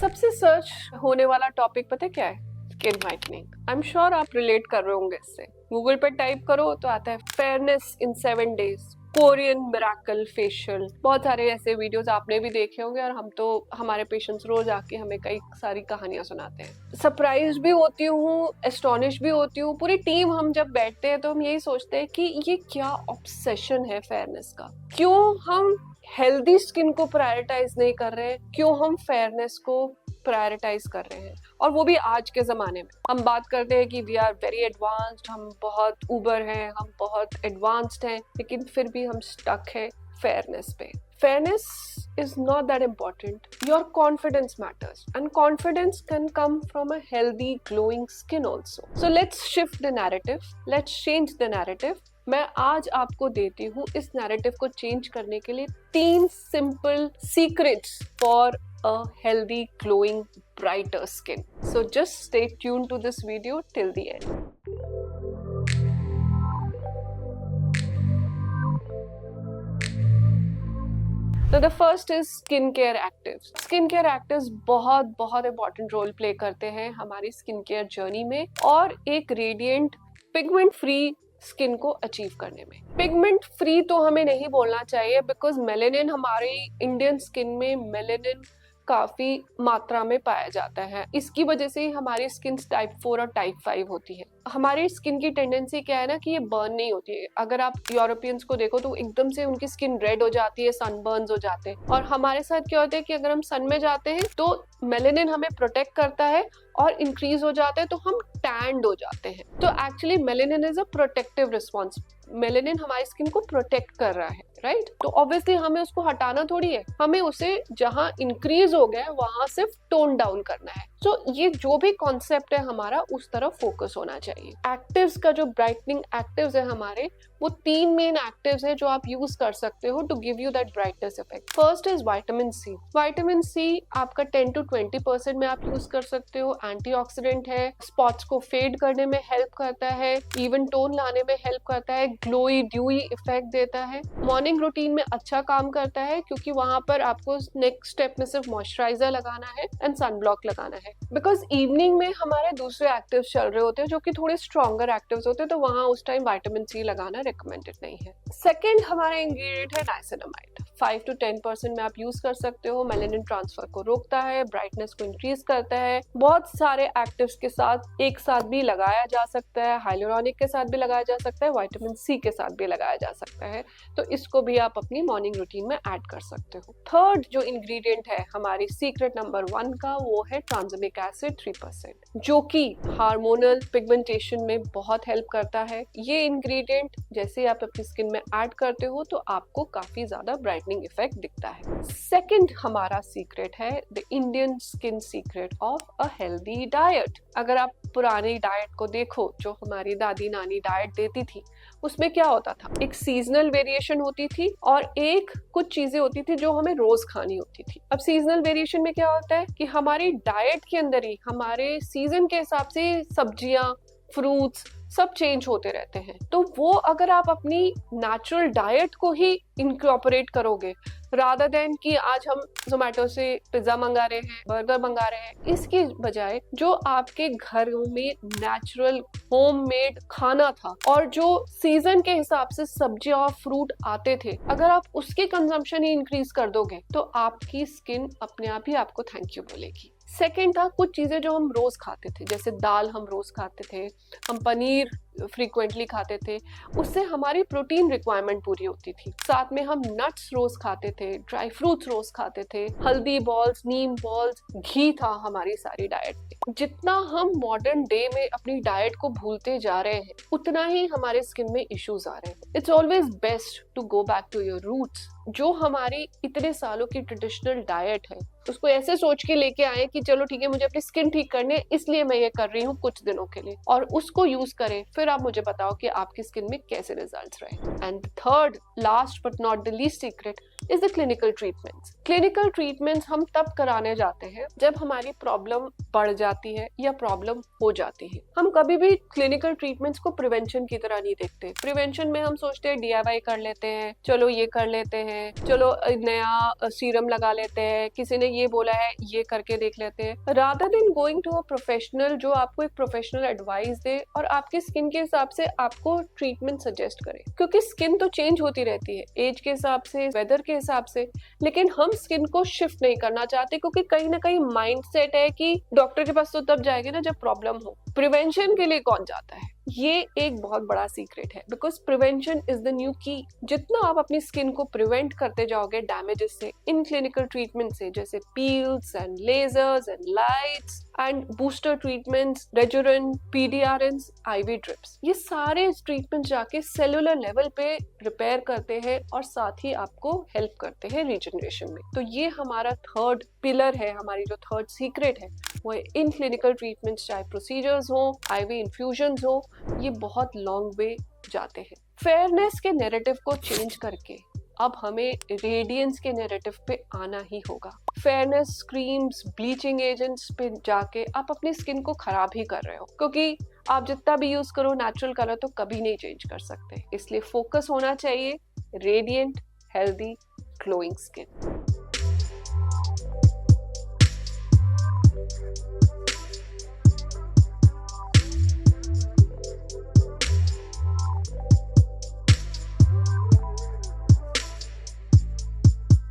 सबसे सर्च होने वाला टॉपिक पता है क्या है? Skin whitening. I am sure आप रिलेट कर रहे होंगे इससे। गूगल पे टाइप करो तो आता है फेयरनेस इन 7 डेज, कोरियन मिरेकल फेशियल। बहुत सारे ऐसे वीडियोस आपने भी देखे होंगे और हम तो हमारे पेशेंट्स रोज आके हमें कई सारी कहानियां सुनाते हैं। सरप्राइज भी होती हूँ, एस्टोनिश भी होती हूँ। पूरी टीम हम जब बैठते हैं तो हम यही सोचते हैं कि ये क्या ऑब्सेशन है फेयरनेस का। क्यों हम हेल्दी स्किन को प्रायोरिटाइज नहीं कर रहे हैं, क्यों हम फेयरनेस को प्रायोरिटाइज कर रहे हैं, और वो भी आज के जमाने में। हम बात करते हैं कि वी आर वेरी एडवांस्ड, हम बहुत ऊबर हैं, हम बहुत एडवांस्ड हैं, लेकिन फिर भी हम स्टक है फेयरनेस पे। Fairness is not that important. Your confidence matters, and confidence can come from a healthy, glowing skin also. So let's shift the narrative. Let's change the narrative. मैं आज आपको देती हूँ इस नैरेटिव को चेंज करने के लिए 3 simple secrets for a healthy, glowing, brighter skin. So just stay tuned to this video till the end. तो the first is skin care actives. Skin care actives बहुत बहुत इंपॉर्टेंट रोल प्ले करते हैं हमारी skin care journey में और एक radiant pigment free skin को अचीव करने में। पिगमेंट फ्री तो हमें नहीं बोलना चाहिए, बिकॉज मेलेनिन, हमारी इंडियन स्किन में मेलेनिन काफी मात्रा में पाया जाता है। इसकी वजह से ही हमारी स्किन टाइप 4 और टाइप 5 होती है। हमारी स्किन की टेंडेंसी क्या है ना कि ये बर्न नहीं होती है। अगर आप यूरोपियंस को देखो तो एकदम से उनकी स्किन रेड हो जाती है, सनबर्न्स हो जाते हैं। और हमारे साथ क्या होता है कि अगर हम सन में जाते हैं तो मेलेनिन हमें प्रोटेक्ट करता है और इंक्रीज हो जाता है तो हम टैंड हो जाते हैं। तो actually melanin is a protective response. Melanin हमारी स्किन को प्रोटेक्ट कर रहा है, राइट? तो ऑब्वियसली हमें उसको हटाना थोड़ी है, हमें उसे जहां इंक्रीज हो गया है वहां सिर्फ टोन डाउन करना है। तो ये जो भी कॉन्सेप्ट है हमारा उस तरफ फोकस होना चाहिए। एक्टिव्स का जो ब्राइटनिंग एक्टिव्स है हमारे, वो 3 मेन एक्टिव्स है जो आप यूज कर सकते हो to give you that brightness effect. First is vitamin C. Vitamin C आपका 10 to 20% में आप यूज कर सकते हो। एंटीऑक्सीडेंट है, स्पॉट्स को फेड करने में हेल्प करता है, इवन टोन लाने में हेल्प करता है, ग्लोई ड्यूई इफेक्ट देता है। मॉर्निंग रूटीन में अच्छा काम करता है क्योंकि वहां पर आपको नेक्स्ट स्टेप में सिर्फ मॉइस्चराइजर लगाना है एंड सनब्लॉक लगाना है। बिकॉज इवनिंग में हमारे दूसरे एक्टिव्स चल रहे होते हैं जो कि थोड़े स्ट्रॉन्गर एक्टिव्स होते हैं, तो वहां उस टाइम विटामिन सी लगाना रिकमेंडेड नहीं है। सेकेंड हमारा इंग्रेडिएंट है नाइसिनामाइड। 5 to 10% में आप यूज कर सकते हो। मेलेनिन ट्रांसफर को रोकता है, ब्राइटनेस को इंक्रीज करता है। बहुत सारे एक्टिव्स के साथ एक साथ भी लगाया जा सकता है, हाइलुरोनिक के साथ भी लगाया जा सकता है, विटामिन सी के साथ भी लगाया जा सकता है। तो इसको भी आप अपनी मॉर्निंग रूटीन में ऐड कर सकते हो। थर्ड जो इंग्रेडिएंट है हमारी सीक्रेट नंबर 1 का, वो है ट्रांसमिक एसिड 3%, जो कि हार्मोनल पिगमेंटेशन में बहुत हेल्प करता है। ये इंग्रेडिएंट जैसे आप अपनी स्किन में ऐड करते हो तो आपको काफी ज्यादा ब्राइटनिंग इफेक्ट दिखता है। सेकंड हमारा सीक्रेट है the Indian skin secret of a healthy diet. अगर आप पुरानी डाइट को देखो, जो हमारी दादी नानी डाइट देती थी, उसमें क्या होता था, एक सीजनल वेरिएशन होती थी और एक कुछ चीजें होती थी जो हमें रोज खानी होती थी। अब सीजनल वेरिएशन में क्या होता है कि हमारी डाइट के अंदर ही हमारे सीजन के हिसाब से सब्जियां, फ्रूट्स सब चेंज होते रहते हैं। तो वो अगर आप अपनी नेचुरल डाइट को ही इनकॉर्पोरेट करोगे, रादर देन कि आज हम जोमेटो से पिज्जा मंगा रहे हैं, बर्गर मंगा रहे हैं, इसकी बजाय जो आपके घर में नेचुरल होममेड खाना था और जो सीजन के हिसाब से सब्जियां और फ्रूट आते थे, अगर आप उसकी कंजम्पशन ही इंक्रीज कर दोगे तो आपकी स्किन अपने आप ही आपको थैंक यू बोलेगी। सेकेंड था कुछ चीजें जो हम रोज खाते थे, जैसे दाल हम रोज खाते थे, हम पनीर फ्रीक्वेंटली खाते थे, उससे हमारी प्रोटीन रिक्वायरमेंट पूरी होती थी। साथ में हम नट्स रोज खाते थे, ड्राई फ्रूट्स रोज खाते थे, हल्दी बॉल्स, नीम बॉल्स, घी था हमारी सारी डाइट में। जितना हम मॉडर्न डे में अपनी डाइट को भूलते जा रहे हैं, उतना ही हमारे स्किन में इश्यूज आ रहे हैं। It's always best to go back to your roots. जो हमारी इतने सालों की ट्रेडिशनल डाइट है उसको ऐसे सोच के लेके आए कि चलो ठीक है, मुझे अपनी स्किन ठीक करनी है इसलिए मैं ये कर रही हूँ कुछ दिनों के लिए, और उसको यूज करें। फिर आप मुझे बताओ कि आपकी स्किन में कैसे रिजल्ट्स रहे। And third, last but not the least secret, is the clinical treatments. Clinical treatments हम तब कराने जाते हैं जब हमारी प्रॉब्लम बढ़ जाती है या प्रॉब्लम हो जाती है। हम कभी भी क्लिनिकल ट्रीटमेंट्स को प्रिवेंशन की तरह नहीं देखते। प्रिवेंशन में हम सोचते हैं DIY कर लेते हैं, चलो ये कर लेते हैं, चलो नया सीरम लगा लेते हैं, किसी ने ये बोला है ये करके देख लेते हैं, rather than going to a professional जो आपको एक प्रोफेशनल एडवाइस दे और आपकी स्किन के हिसाब से आपको ट्रीटमेंट सजेस्ट करे। क्योंकि स्किन तो चेंज होती रहती है एज के हिसाब से, वेदर के हिसाब से, लेकिन हम स्किन को शिफ्ट नहीं करना चाहते क्योंकि कहीं ना कहीं माइंड सेट है कि डॉक्टर के पास तो तब जाएंगे ना जब प्रॉब्लम हो, प्रिवेंशन के लिए कौन जाता है। ये एक बहुत बड़ा सीक्रेट है, because prevention is the new की। जितना आप अपनी स्किन को प्रिवेंट करते जाओगे डैमेजेस से इन क्लिनिकल ट्रीटमेंट से, जैसे peels and lasers and lights and booster treatments, Rejuran, PDRNs, IV drips, ये सारे ट्रीटमेंट जाके सेलुलर लेवल पे रिपेयर करते हैं और साथ ही आपको हेल्प करते हैं रीजनरेशन में। तो ये हमारा थर्ड पिलर है, हमारी जो थर्ड सीक्रेट है वो है इन क्लिनिकल ट्रीटमेंट्स, चाहे प्रोसीजर्स हो, IV इन्फ्यूजन्स हो, ये बहुत लॉन्ग वे जाते हैं। फेयरनेस के नैरेटिव को चेंज करके अब हमें रेडियंस के नैरेटिव पे आना ही होगा। फेयरनेस क्रीम्स, ब्लीचिंग एजेंट्स पे जाके आप अपनी स्किन को खराब ही कर रहे हो, क्योंकि आप जितना भी यूज करो नेचुरल कलर तो कभी नहीं चेंज कर सकते। इसलिए फोकस होना चाहिए रेडियंट, हेल्दी, ग्लोइंग स्किन।